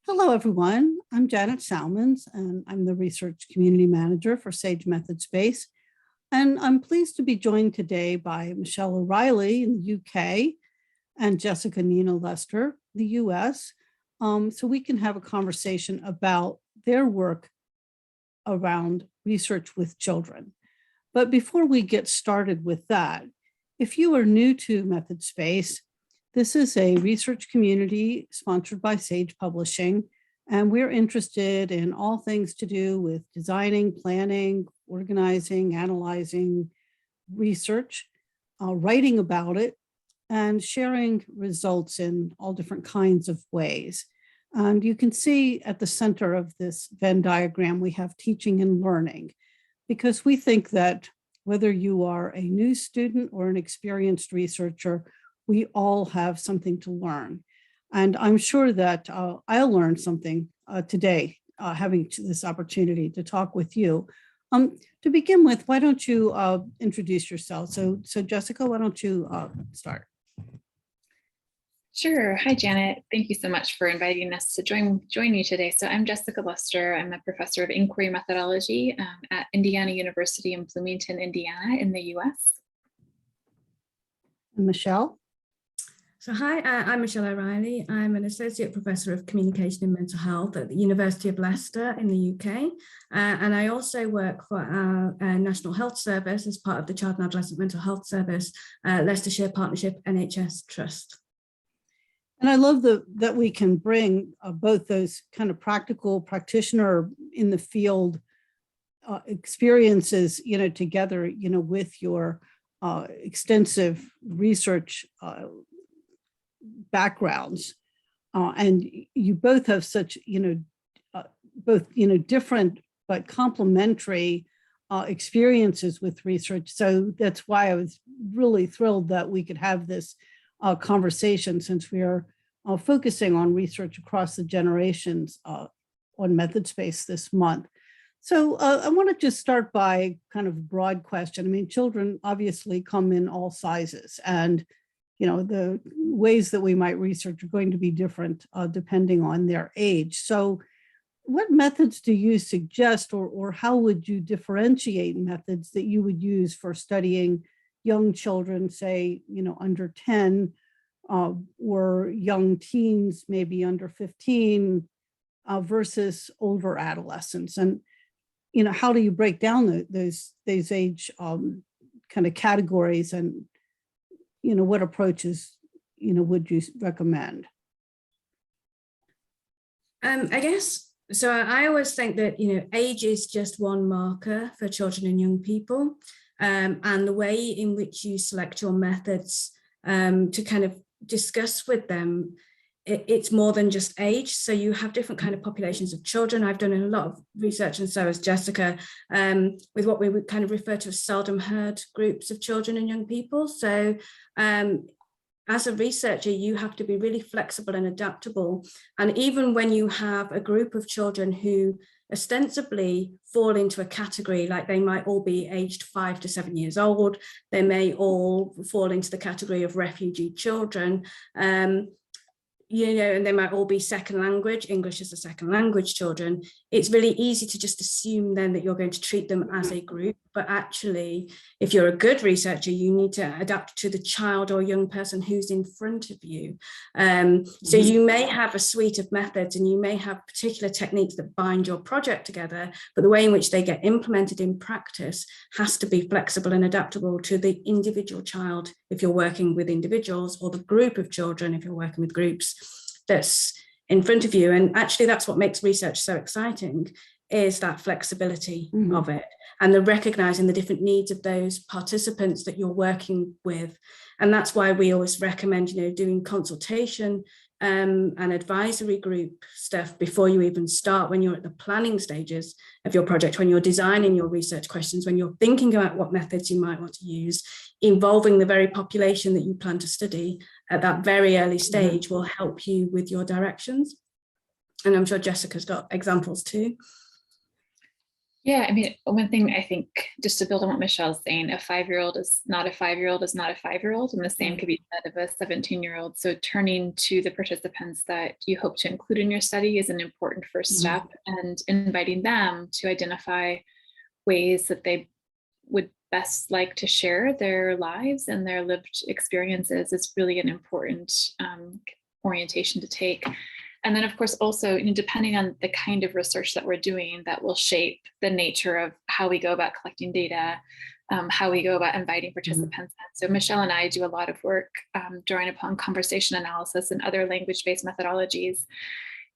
Hello, everyone. I'm Janet Salmons, and I'm the Research Community Manager for Sage Method Space. And I'm pleased to be joined today by Michelle O'Reilly in the UK and Jessica Nina Lester, the US, so we can have a conversation about their work around research with children. But before we get started with that, if you are new to Method Space, this is a research community sponsored by Sage Publishing, and we're interested in all things to do with designing, planning, organizing, analyzing research, writing about it, and sharing results in all different kinds of ways. And you can see at the center of this Venn diagram, we have teaching and learning, because we think that whether you are a new student or an experienced researcher, we all have something to learn. And I'm sure that I'll learn something today, having this opportunity to talk with you. To begin with, why don't you introduce yourself? So Jessica, why don't you start? Sure. Hi, Janet. Thank you so much for inviting us to join you today. So I'm Jessica Lester. I'm a professor of inquiry methodology at Indiana University in Bloomington, Indiana in the US. Michelle? So hi, I'm Michelle O'Reilly. I'm an associate professor of communication and mental health at the University of Leicester in the UK. And I also work for our National Health Service as part of the Child and Adolescent Mental Health Service, Leicestershire Partnership NHS Trust. And I love that we can bring both those kind of practical practitioner in the field experiences, together, with your extensive research backgrounds, and you both have such different but complementary experiences with research. So that's why I was really thrilled that we could have this conversation, since we are focusing on research across the generations on Method Space this month. So I want to just start by kind of a broad question. I mean, children obviously come in all sizes, and the ways that we might research are going to be different depending on their age. So what methods do you suggest, or how would you differentiate methods that you would use for studying young children, say, under 10, or young teens, maybe under 15, versus older adolescents? And, how do you break down those age kind of categories, and what approaches, would you recommend? I guess, so I always think that, age is just one marker for children and young people. And the way in which you select your methods to kind of discuss with them, it's more than just age. So you have different kind of populations of children. I've done a lot of research, and so has Jessica, with what we would kind of refer to as seldom heard groups of children and young people. So as a researcher, you have to be really flexible and adaptable. And even when you have a group of children who ostensibly fall into a category, like they might all be aged 5 to 7 years old, they may all fall into the category of refugee children, and they might all be second language, English as a second language children. It's really easy to just assume then that you're going to treat them as a group. But actually, if you're a good researcher, you need to adapt to the child or young person who's in front of you. So you may have a suite of methods, and you may have particular techniques that bind your project together, but the way in which they get implemented in practice has to be flexible and adaptable to the individual child if you're working with individuals, or the group of children if you're working with groups that's in front of you. And actually, that's what makes research so exciting, is that flexibility of it, and the recognizing the different needs of those participants that you're working with. And that's why we always recommend, doing consultation and advisory group stuff before you even start, when you're at the planning stages of your project, when you're designing your research questions, when you're thinking about what methods you might want to use. Involving the very population that you plan to study at that very early stage will help you with your directions. And I'm sure Jessica's got examples too. Yeah, I mean, one thing I think, just to build on what Michelle's saying, a 5-year-old is not a 5-year-old is not a 5-year-old, and the same could be said of a 17-year-old. So turning to the participants that you hope to include in your study is an important first step, and inviting them to identify ways that they would best like to share their lives and their lived experiences is really an important orientation to take. And then, of course, also, depending on the kind of research that we're doing, that will shape the nature of how we go about collecting data, how we go about inviting participants. So Michelle and I do a lot of work drawing upon conversation analysis and other language-based methodologies.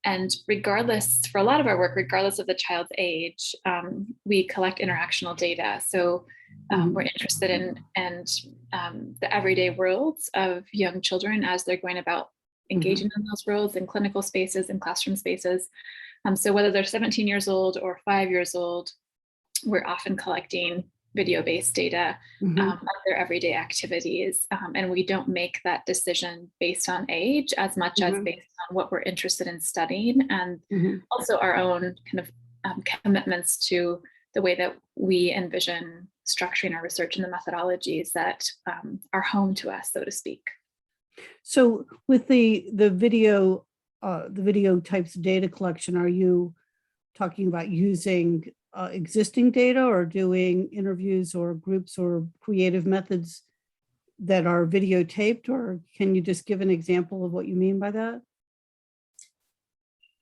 And regardless, for a lot of our work, regardless of the child's age, we collect interactional data. So we're interested in the everyday worlds of young children as they're going about engaging in those worlds in clinical spaces and classroom spaces. So whether they're 17 years old or 5 years old, we're often collecting video-based data of their everyday activities. And we don't make that decision based on age as much as based on what we're interested in studying, and also our own kind of commitments to the way that we envision structuring our research and the methodologies that are home to us, so to speak. So with the video types of data collection, are you talking about using existing data or doing interviews or groups or creative methods that are videotaped, or can you just give an example of what you mean by that?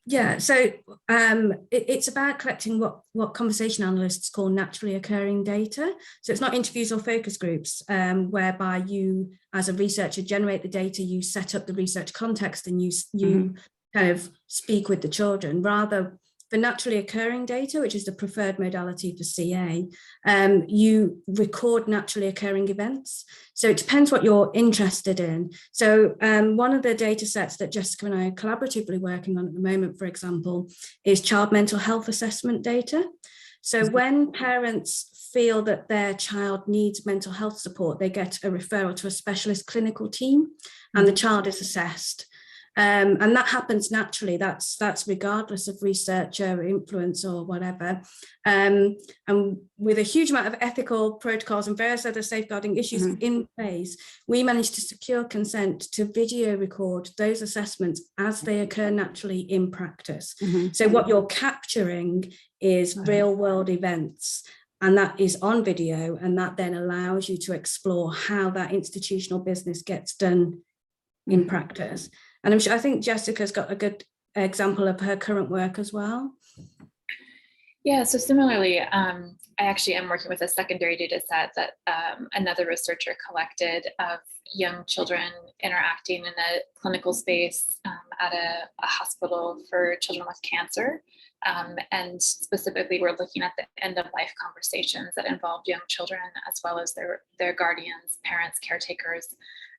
Yeah, so it's about collecting what conversation analysts call naturally occurring data. So it's not interviews or focus groups, whereby you, as a researcher, generate the data, you set up the research context, and you kind of speak with the children. Rather, for naturally occurring data, which is the preferred modality for CA, you record naturally occurring events. So it depends what you're interested in. So one of the data sets that Jessica and I are collaboratively working on at the moment, for example, is child mental health assessment data. So when parents feel that their child needs mental health support, they get a referral to a specialist clinical team, and the child is assessed. And that happens naturally. That's regardless of researcher influence or whatever. And with a huge amount of ethical protocols and various other safeguarding issues in place, we managed to secure consent to video record those assessments as they occur naturally in practice. So what you're capturing is real world events, and that is on video, and that then allows you to explore how that institutional business gets done in practice. And I think Jessica's got a good example of her current work as well. Yeah, so similarly, I actually am working with a secondary data set that another researcher collected of young children interacting in a clinical space at a hospital for children with cancer. And specifically, we're looking at the end-of-life conversations that involved young children, as well as their guardians, parents, caretakers,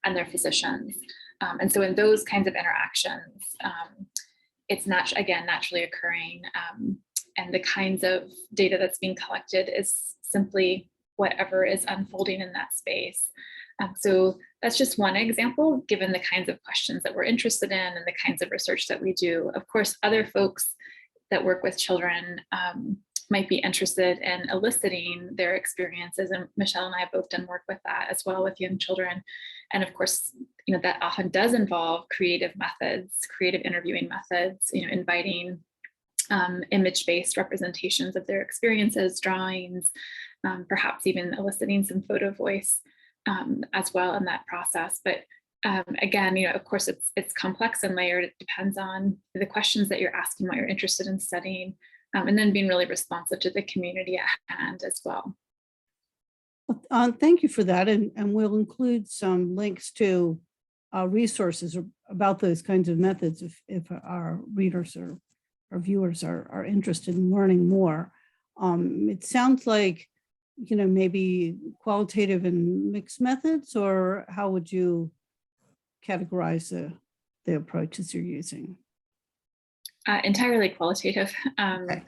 and their physicians. And so in those kinds of interactions, it's naturally occurring. And the kinds of data that's being collected is simply whatever is unfolding in that space. So that's just one example, given the kinds of questions that we're interested in and the kinds of research that we do. Of course, other folks that work with children might be interested in eliciting their experiences. And Michelle and I have both done work with that as well with young children. And of course, that often does involve creative methods, creative interviewing methods, inviting image-based representations of their experiences, drawings, perhaps even eliciting some photo voice as well in that process. But again, of course, it's complex and layered. It depends on the questions that you're asking, what you're interested in studying, and then being really responsive to the community at hand as well. Thank you for that. And we'll include some links to resources about those kinds of methods if our readers or our viewers are interested in learning more. It sounds like, maybe qualitative and mixed methods, or how would you categorize the approaches you're using? Entirely qualitative. Okay.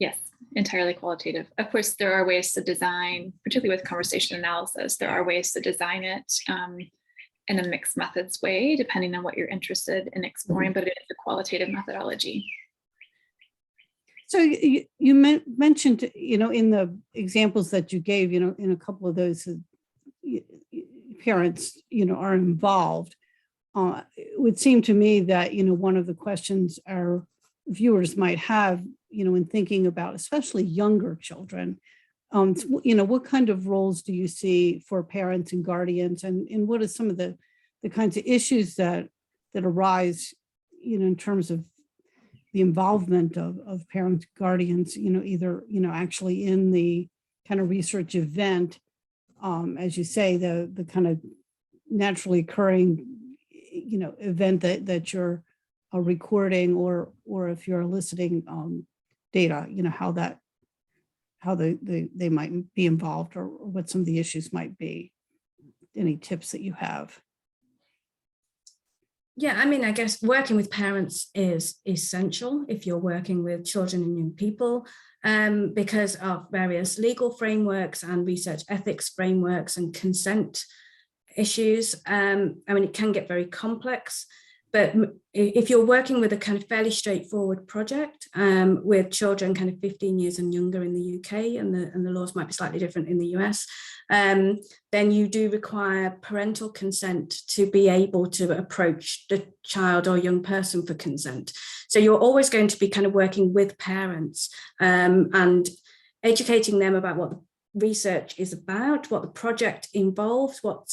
Yes, entirely qualitative. Of course, there are ways to design, particularly with conversation analysis, there are ways to design it in a mixed methods way, depending on what you're interested in exploring, but it is a qualitative methodology. So you mentioned, in the examples that you gave, in a couple of those, parents, are involved. It would seem to me that, one of the questions our viewers might have, in thinking about especially younger children, what kind of roles do you see for parents and guardians, and what are some of the kinds of issues that arise, in terms of the involvement of parents, guardians, either, actually in the kind of research event, as you say, the kind of naturally occurring, event that you're recording, or if you're eliciting data, how they might be involved, or what some of the issues might be. Any tips that you have? Yeah, I mean, I guess working with parents is essential if you're working with children and young people, because of various legal frameworks and research ethics frameworks and consent issues. I mean, it can get very complex, but if you're working with a kind of fairly straightforward project with children kind of 15 years and younger in the UK, and the laws might be slightly different in the US, then you do require parental consent to be able to approach the child or young person for consent. So you're always going to be kind of working with parents and educating them about what the research is about, what the project involves, what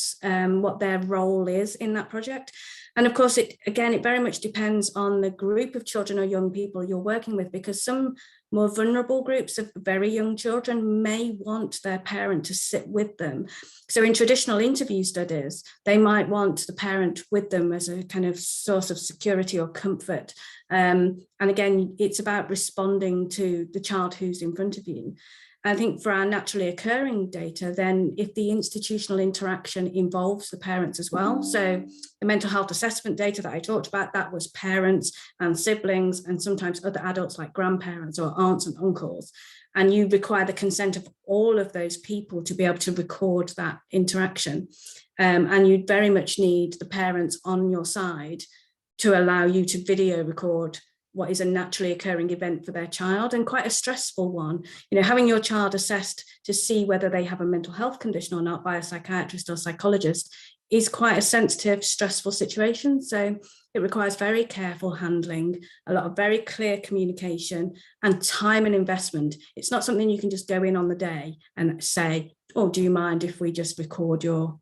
their role is in that project. And of course, it very much depends on the group of children or young people you're working with, because some more vulnerable groups of very young children may want their parent to sit with them. So in traditional interview studies, they might want the parent with them as a kind of source of security or comfort. And again, it's about responding to the child who's in front of you. I think for our naturally occurring data, then if the institutional interaction involves the parents as well, so the mental health assessment data that I talked about, that was parents and siblings and sometimes other adults like grandparents or aunts and uncles. And you require the consent of all of those people to be able to record that interaction. And you very much need the parents on your side to allow you to video record what is a naturally occurring event for their child, and quite a stressful one. Having your child assessed to see whether they have a mental health condition or not by a psychiatrist or psychologist is quite a sensitive, stressful situation. So it requires very careful handling, a lot of very clear communication and time and investment. It's not something you can just go in on the day and say, oh, do you mind if we just record your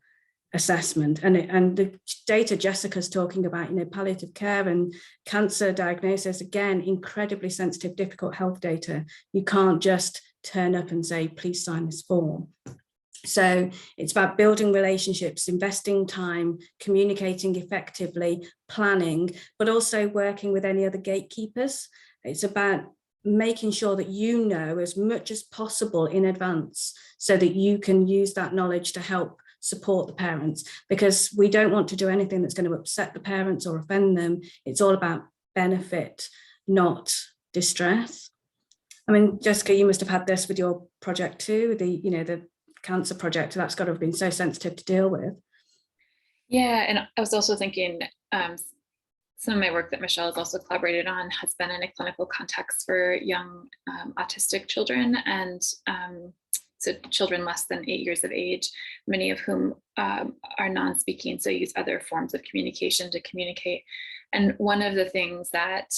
assessment? And the data Jessica's talking about, palliative care and cancer diagnosis, again, incredibly sensitive, difficult health data. You can't just turn up and say, please sign this form. So it's about building relationships, investing time, communicating effectively, planning, but also working with any other gatekeepers. It's about making sure that you know as much as possible in advance so that you can use that knowledge to help support the parents, because we don't want to do anything that's going to upset the parents or offend them. It's all about benefit, not distress. I mean, Jessica, you must have had this with your project too, the cancer project. That's got to have been so sensitive to deal with. Yeah, and I was also thinking some of my work that Michelle has also collaborated on has been in a clinical context for young autistic children, and so children less than 8 years of age, many of whom are non-speaking, so use other forms of communication to communicate. And one of the things that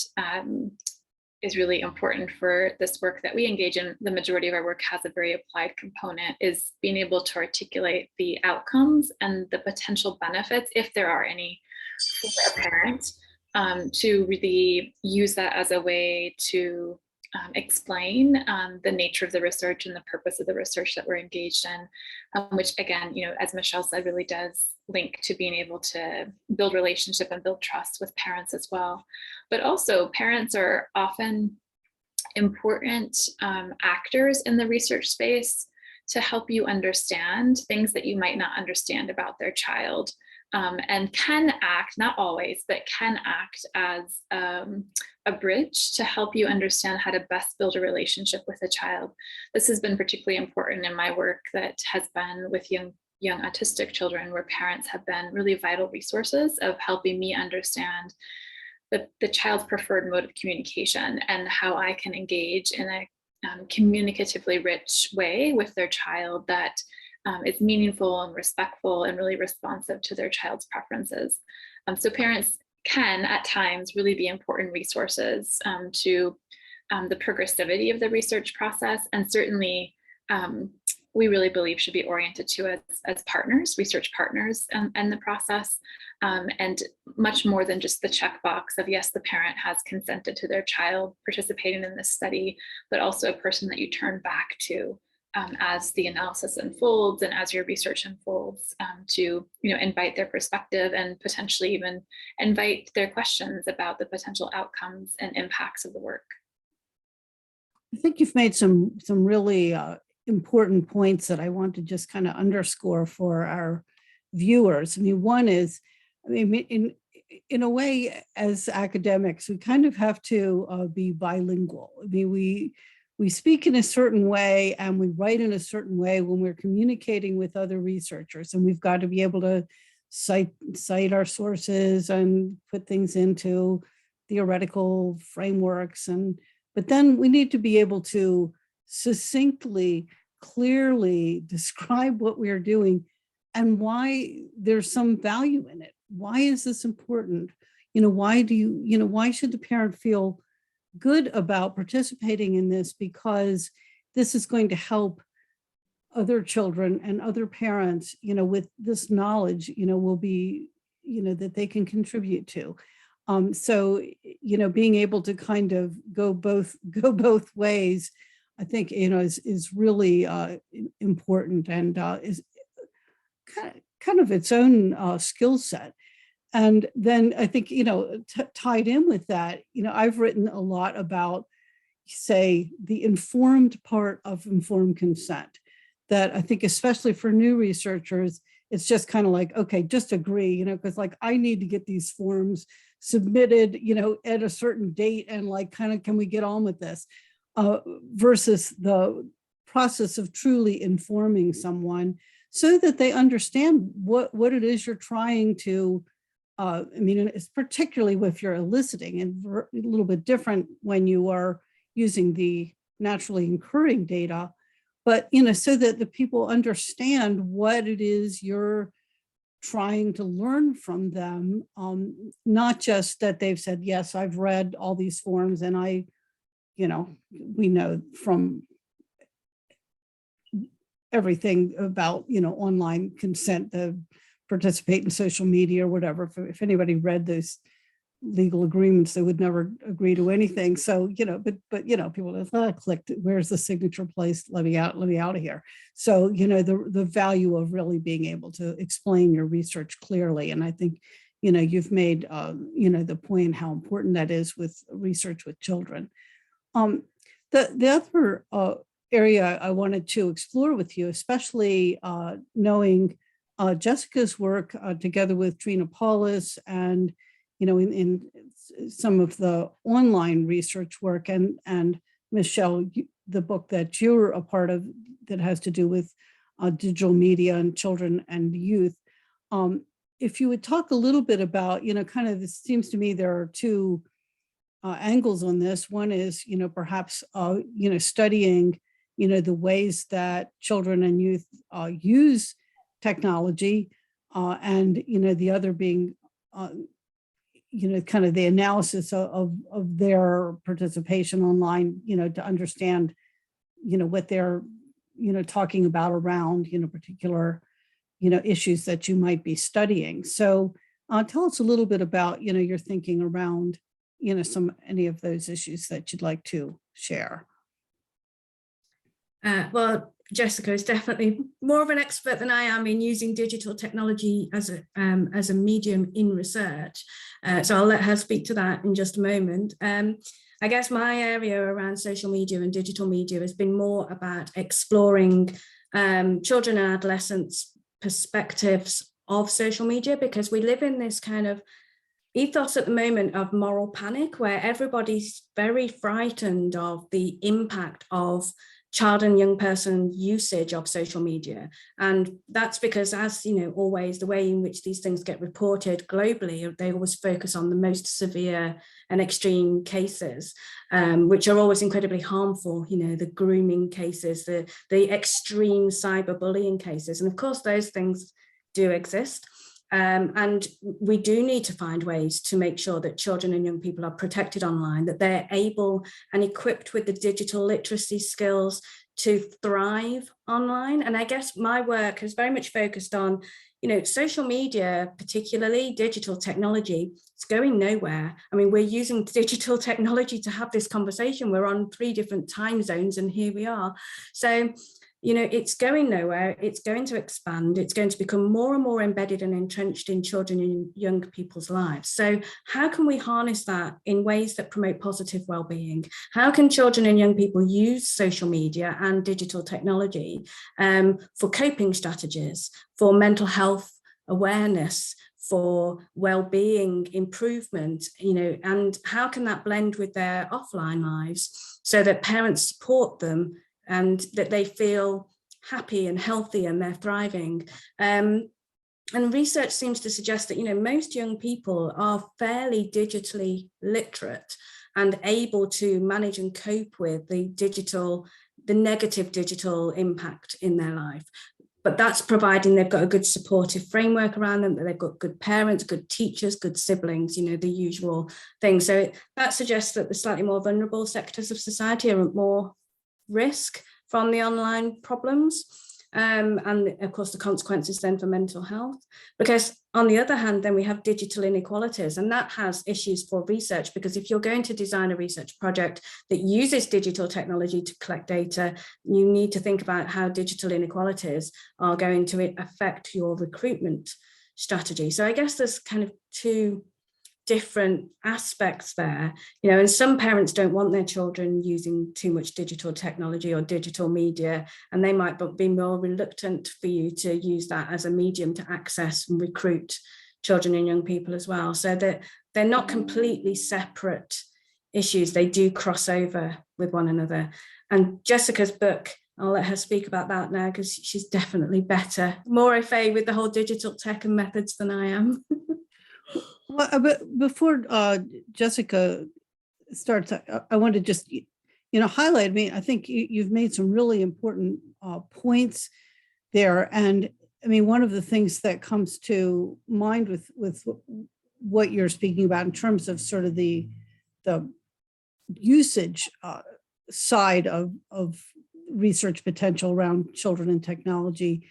is really important for this work that we engage in, the majority of our work has a very applied component, is being able to articulate the outcomes and the potential benefits, if there are any, for a parent, to really use that as a way to explain the nature of the research and the purpose of the research that we're engaged in, which again, as Michelle said, really does link to being able to build relationship and build trust with parents as well. But also parents are often important actors in the research space to help you understand things that you might not understand about their child. And can act, not always, but can act as a bridge to help you understand how to best build a relationship with a child. This has been particularly important in my work that has been with young autistic children, where parents have been really vital resources of helping me understand the child's preferred mode of communication and how I can engage in a communicatively rich way with their child that is meaningful and respectful and really responsive to their child's preferences. So parents can at times really be important resources to the progressivity of the research process, and certainly we really believe should be oriented to as partners, research partners in the process, and much more than just the checkbox of yes, the parent has consented to their child participating in this study, but also a person that you turn back to as the analysis unfolds and as your research unfolds, to invite their perspective and potentially even invite their questions about the potential outcomes and impacts of the work. I think you've made some really important points that I want to just kind of underscore for our viewers. I mean, one is, in a way, as academics, we kind of have to be bilingual. I mean, we speak in a certain way and we write in a certain way when we're communicating with other researchers, and we've got to be able to cite our sources and put things into theoretical frameworks. But then we need to be able to succinctly, clearly describe what we're doing and why there's some value in it. Why is this important? Why should the parent feel good about participating in this? Because this is going to help other children and other parents, with this knowledge, will be, that they can contribute to. So, being able to kind of go both ways, I think, is really important, and is kind of its own skill set. And then I think, tied in with that, I've written a lot about, say, the informed part of informed consent, that I think, especially for new researchers, it's just kind of like, okay, just agree, because like I need to get these forms submitted, at a certain date, and like kind of, can we get on with this? Versus the process of truly informing someone so that they understand what it is you're trying to, it's particularly if you're eliciting, and a little bit different when you are using the naturally occurring data, but, so that the people understand what it is you're trying to learn from them, not just that they've said, yes, I've read all these forms and we know from everything about, online consent, to participate in social media or whatever. If anybody read those legal agreements, they would never agree to anything. So, but people have clicked, where's the signature place? Let me out of here. So, the value of really being able to explain your research clearly. And I think, you've made, the point how important that is with research with children. The other area I wanted to explore with you, especially knowing Jessica's work together with Trina Paulus, and in some of the online research work, and Michelle, the book that you're a part of that has to do with digital media and children and youth. If you would talk a little bit about, kind of, it seems to me there are two angles on this. One is, perhaps, studying, the ways that children and youth use technology, and, the other being, kind of the analysis of their participation online, to understand, what they're, talking about around, particular, issues that you might be studying. So tell us a little bit about, your thinking around, any of those issues that you'd like to share. Well, Jessica is definitely more of an expert than I am in using digital technology as a medium in research. So I'll let her speak to that in just a moment. I guess my area around social media and digital media has been more about exploring children and adolescents' perspectives of social media, because we live in this kind of ethos at the moment of moral panic, where everybody's very frightened of the impact of child and young person usage of social media. And that's because, as you know, always the way in which these things get reported globally, they always focus on the most severe and extreme cases, which are always incredibly harmful, you know, the grooming cases, the extreme cyberbullying cases. And of course, those things do exist. And we do need to find ways to make sure that children and young people are protected online, that they're able and equipped with the digital literacy skills to thrive online. And I guess my work has very much focused on, you know, social media, particularly digital technology. It's going nowhere. I mean, we're using digital technology to have this conversation. We're on 3 different time zones and here we are. So, you know, it's going nowhere. It's going to expand. It's going to become more and more embedded and entrenched in children and young people's lives. So how can we harness that in ways that promote positive well-being? How can children and young people use social media and digital technology for coping strategies, for mental health awareness, for well-being improvement, you know, and how can that blend with their offline lives so that parents support them and that they feel happy and healthy and they're thriving. And research seems to suggest that, you know, most young people are fairly digitally literate and able to manage and cope with the negative digital impact in their life. But that's providing they've got a good supportive framework around them, that they've got good parents, good teachers, good siblings, you know, the usual things. So that suggests that the slightly more vulnerable sectors of society are at more risk from the online problems, and of course the consequences then for mental health. Because on the other hand, then we have digital inequalities, and that has issues for research, because if you're going to design a research project that uses digital technology to collect data, you need to think about how digital inequalities are going to affect your recruitment strategy. So I guess there's kind of 2 different aspects there, you know, and some parents don't want their children using too much digital technology or digital media, and they might be more reluctant for you to use that as a medium to access and recruit children and young people as well. So that they're not completely separate issues, they do cross over with one another. And Jessica's book, I'll let her speak about that now, because she's definitely better, more au fait with the whole digital tech and methods than I am. Well, but before Jessica starts, I want to just, you know, highlight. I mean, I think you've made some really important points there. And I mean, one of the things that comes to mind with what you're speaking about in terms of sort of the usage side of research potential around children and technology,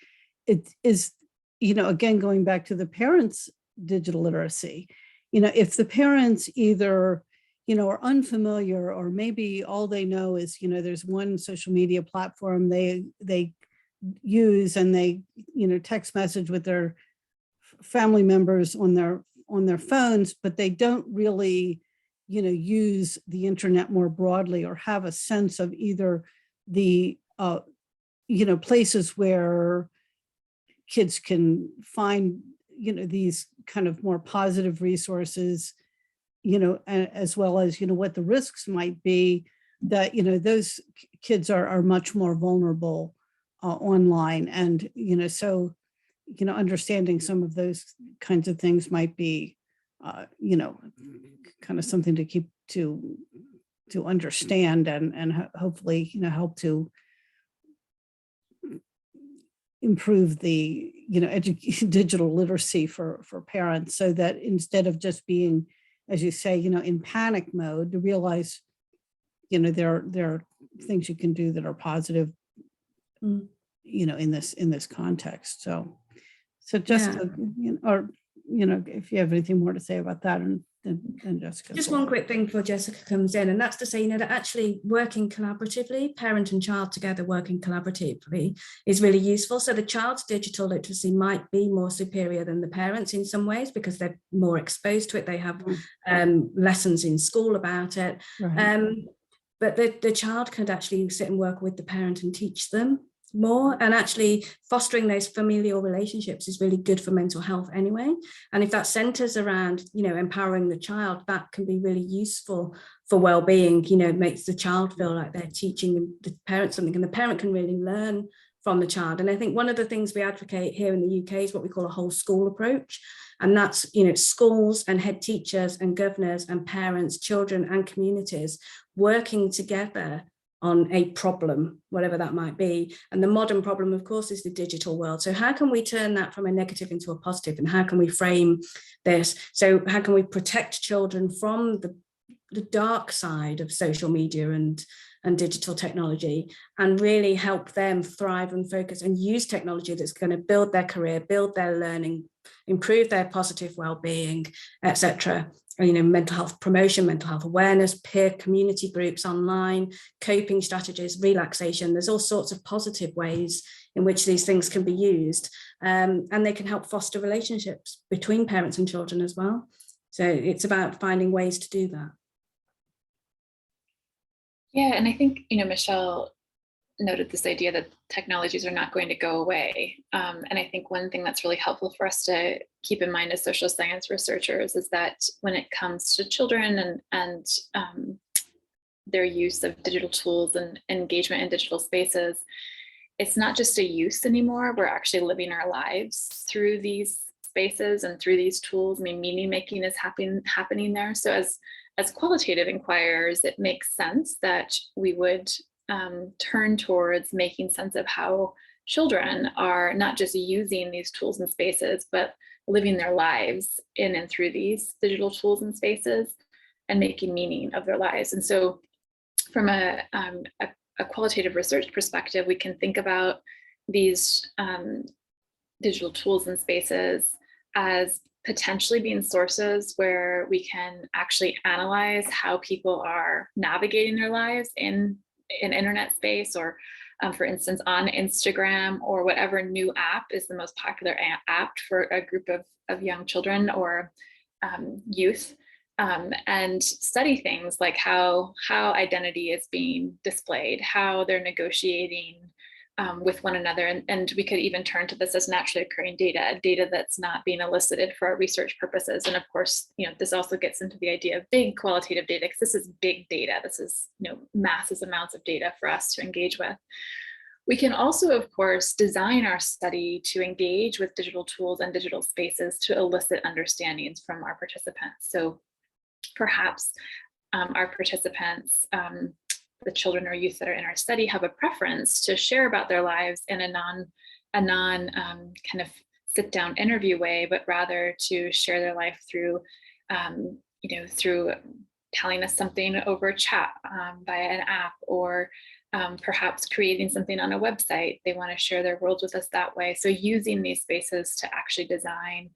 it is, you know, again, going back to the parents' digital literacy. You know, if the parents either, you know, are unfamiliar, or maybe all they know is, you know, there's one social media platform they use, and they, you know, text message with their family members on their phones, but they don't really, you know, use the internet more broadly, or have a sense of either the, you know, places where kids can find, you know, these kind of more positive resources, you know, as well as, you know, what the risks might be, that, you know, those kids are much more vulnerable online. And, you know, so, you know, understanding some of those kinds of things might be, you know, kind of something to keep to understand, and hopefully, you know, help to improve the, you know, digital literacy for parents, so that instead of just being, as you say, you know, in panic mode, to realize, you know, there are things you can do that are positive, you know, in this context. So just, Yeah. you know, or, you know, if you have anything more to say about that, and then Jessica. Just one quick thing before Jessica comes in, and that's to say, you know, that actually working collaboratively, parent and child together working collaboratively, is really useful. So the child's digital literacy might be more superior than the parents in some ways, because they're more exposed to it. They have lessons in school about it. Right. But the child could actually sit and work with the parent and teach them more, and actually fostering those familial relationships is really good for mental health anyway. And if that centers around, you know, empowering the child, that can be really useful for well-being. You know, it makes the child feel like they're teaching the parent something, and the parent can really learn from the child. And I think one of the things we advocate here in the UK is what we call a whole school approach. And that's, you know, schools and head teachers and governors and parents, children and communities working together on a problem, whatever that might be. And the modern problem, of course, is the digital world. So how can we turn that from a negative into a positive? And how can we frame this? So how can we protect children from the dark side of social media and digital technology, and really help them thrive and focus and use technology that's going to build their career, build their learning, improve their positive well-being, etc. You know, mental health promotion, mental health awareness, peer community groups online, coping strategies, relaxation. There's all sorts of positive ways in which these things can be used, and they can help foster relationships between parents and children as well. So it's about finding ways to do that. Yeah, and I think, you know, Michelle noted this idea that technologies are not going to go away. And I think one thing that's really helpful for us to keep in mind as social science researchers is that when it comes to children and their use of digital tools and engagement in digital spaces, it's not just a use anymore. We're actually living our lives through these spaces and through these tools. I mean, meaning making is happening there. So as qualitative inquirers, it makes sense that we would turn towards making sense of how children are not just using these tools and spaces, but living their lives in and through these digital tools and spaces and making meaning of their lives. And so from a qualitative research perspective, we can think about these digital tools and spaces as potentially being sources where we can actually analyze how people are navigating their lives in internet space, or for instance, on Instagram, or whatever new app is the most popular app for a group of young children or youth, and study things like how identity is being displayed, how they're negotiating with one another. And we could even turn to this as naturally occurring data that's not being elicited for our research purposes. And of course, you know, this also gets into the idea of big qualitative data, because this is big data. This is, you know, massive amounts of data for us to engage with. We can also, of course, design our study to engage with digital tools and digital spaces to elicit understandings from our participants. So perhaps our participants, the children or youth that are in our study, have a preference to share about their lives in a non kind of sit down interview way, but rather to share their life through, you know, through telling us something over chat via an app, or perhaps creating something on a website. They want to share their worlds with us that way. So using these spaces to actually design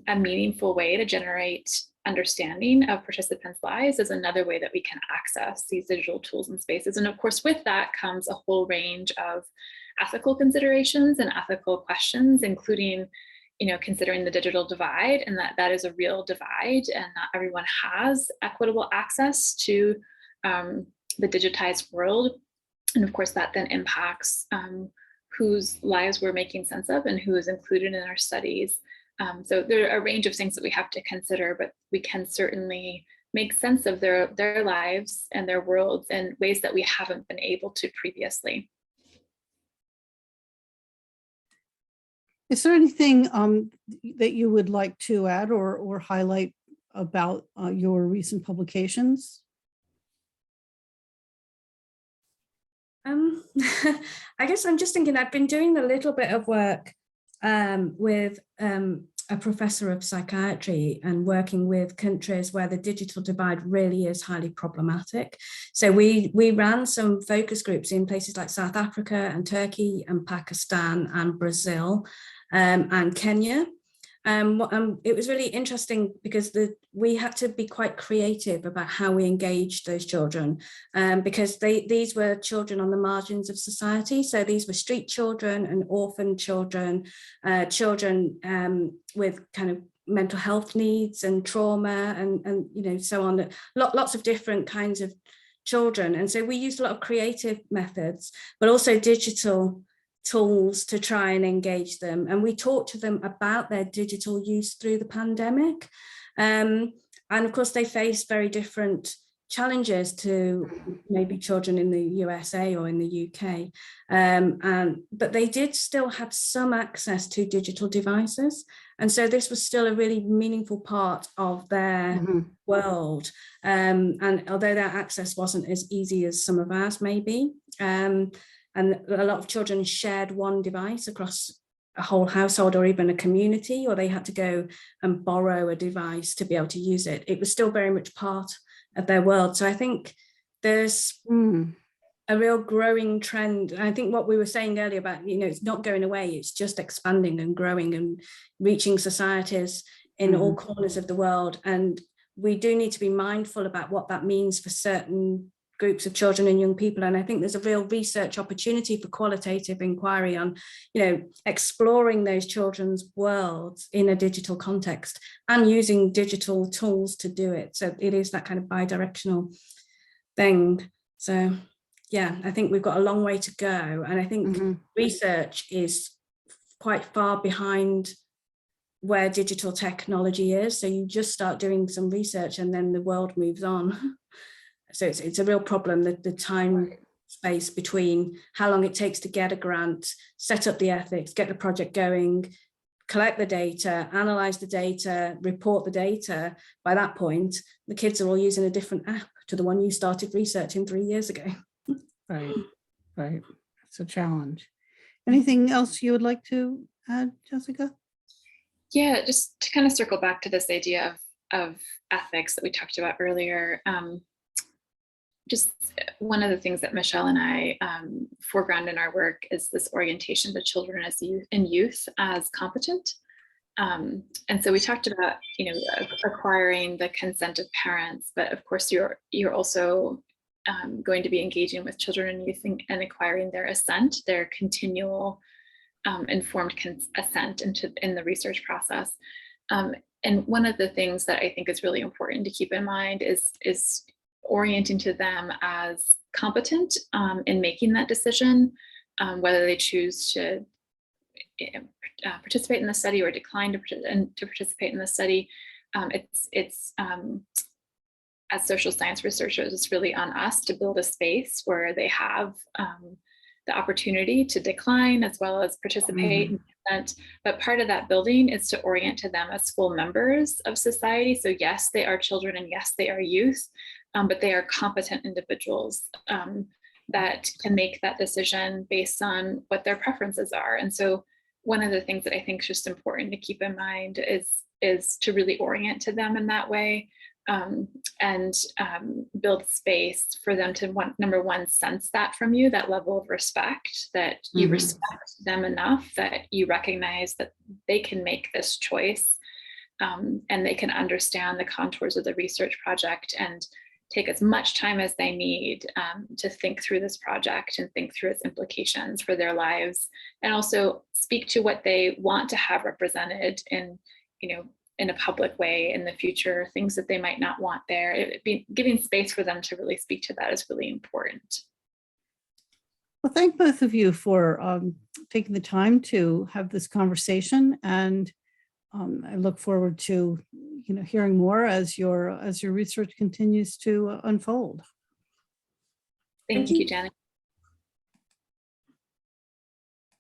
a meaningful way to generate understanding of participants' lives is another way that we can access these digital tools and spaces. And of course, with that comes a whole range of ethical considerations and ethical questions, including, you know, considering the digital divide, and that is a real divide, and not everyone has equitable access to the digitized world. And of course, that then impacts whose lives we're making sense of and who is included in our studies. So there are a range of things that we have to consider, but we can certainly make sense of their lives and their worlds in ways that we haven't been able to previously. Is there anything that you would like to add or highlight about your recent publications? I guess I'm just thinking, I've been doing a little bit of work with a professor of psychiatry and working with countries where the digital divide really is highly problematic. So we ran some focus groups in places like South Africa and Turkey and Pakistan and Brazil and Kenya. It was really interesting because we had to be quite creative about how we engaged those children, because these were children on the margins of society. So these were street children and orphan children, children with kind of mental health needs and trauma and you know, so on. Lots of different kinds of children. And so we used a lot of creative methods, but also digital tools to try and engage them. And we talked to them about their digital use through the pandemic. And of course, they face very different challenges to maybe children in the USA or in the UK. But they did still have some access to digital devices. And so this was still a really meaningful part of their world. And although that access wasn't as easy as some of ours maybe, and a lot of children shared one device across a whole household or even a community, or they had to go and borrow a device to be able to use it. It was still very much part of their world. So I think there's a real growing trend. And I think what we were saying earlier about, it's not going away, it's just expanding and growing and reaching societies in all corners of the world. And we do need to be mindful about what that means for certain groups of children and young people. And I think there's a real research opportunity for qualitative inquiry on, exploring those children's worlds in a digital context and using digital tools to do it. So it is that kind of bi-directional thing. So yeah, I think we've got a long way to go. And I think research is quite far behind where digital technology is. So you just start doing some research and then the world moves on. So it's a real problem, the time space between how long it takes to get a grant, set up the ethics, get the project going, collect the data, analyze the data, report the data. By that point, the kids are all using a different app to the one you started researching 3 years ago. Right. It's a challenge. Anything else you would like to add, Jessica? Yeah, just to kind of circle back to this idea of ethics that we talked about earlier. Just one of the things that Michelle and I foreground in our work is this orientation to children as youth as competent. And so we talked about, acquiring the consent of parents, but of course you're also going to be engaging with children and youth and acquiring their assent, their continual informed assent in the research process. And one of the things that I think is really important to keep in mind is orienting to them as competent in making that decision, whether they choose to participate in the study or decline to participate in the study. It's as social science researchers, it's really on us to build a space where they have the opportunity to decline as well as participate in consent. But part of that building is to orient to them as full members of society. So yes, they are children and yes, they are youth, but they are competent individuals that can make that decision based on what their preferences are. And so one of the things that I think is just important to keep in mind is to really orient to them in that way. And build space for them to number one, sense that from you, that level of respect, that you respect them enough that you recognize that they can make this choice and they can understand the contours of the research project and take as much time as they need to think through this project and think through its implications for their lives, and also speak to what they want to have represented in a public way in the future, things that they might not want there. Giving space for them to really speak to that is really important. Well, thank both of you for taking the time to have this conversation, and I look forward to hearing more as your research continues to unfold. Thank you, Janet.